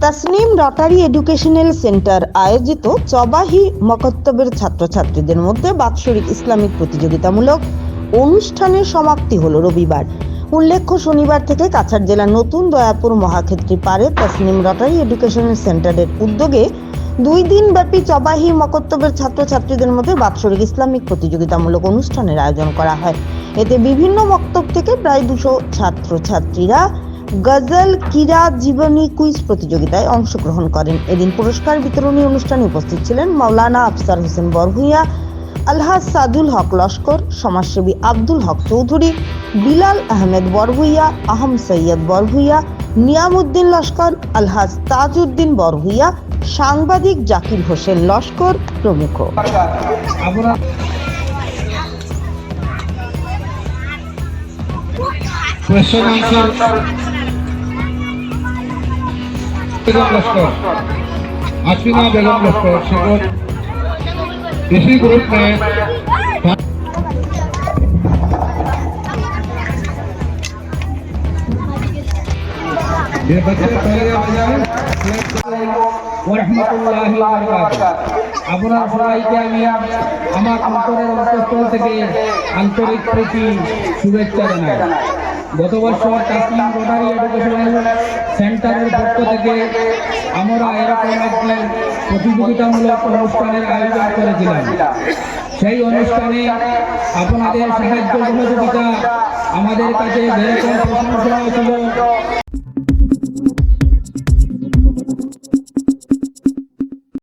Tasnim Rotary educational centre আয়োজিত চবাহি মকত্তবের ছাত্রছাত্রীদের মধ্যে বাৎসরিক ইসলামিক প্রতিযোগিতামূলক অনুষ্ঠানের সমাপ্তি হলো রবিবার। উল্লেখ্য, শনিবার থেকে কাছাড় জেলার নতুন দয়াপুর মহাক্ষেত্রী পাড়ে তসনিম রটারি এডুকেশনাল সেন্টারের উদ্যোগে 2 দিন ব্যাপী চবাহি মকত্তবের ছাত্রছাত্রীদের মধ্যে বাৎসরিক ইসলামিক প্রতিযোগিতামূলক অনুষ্ঠানের আয়োজন করা হয়। এতে বিভিন্ন মক্তব থেকে প্রায় 200 ছাত্রছাত্রীরা গজল, কিরাত, জীবনী, কুইজ প্রতিযোগিতায় অংশগ্রহণ করেন। এদিন পুরস্কার বিতরণী অনুষ্ঠানে উপস্থিত ছিলেন মাওলানা আফসার হোসেন বরভূঁইয়া, আলহাজ সাদুল হক লস্কর, সমাজসেবী আব্দুল হক চৌধুরী, বিলাল আহমেদ বরভূঁইয়া, আহম সৈয়দ বরভূঁইয়া, নিয়ামউদ্দিন লস্কর, আলহাজ তাজউদ্দিন বরভূঁইয়া, সাংবাদিক জাকির হোসেন লস্কর প্রমুখ। आशमीना बेगम लश्कर इसी ग्रुप में ये बच्चे पहले ওরহমাতুল্লাহি ওয়া বারাকাতুহু। আপনারা সবাইকে আমি আমার অন্তরের অন্তঃস্থল থেকে আন্তরিক প্রীতি শুভেচ্ছা জানাই। গত বছর তসনিম রটারি এডুকেশনাল সেন্টারের পক্ষ থেকে আমরা এরকম একটি প্রতিযোগিতামূলক অনুষ্ঠানের আয়োজন করেছিলাম। সেই অনুষ্ঠানে আপনাদের সাহায্য সহযোগিতা আমাদের কাছে যেরকম প্রশংসনীয় ছিল।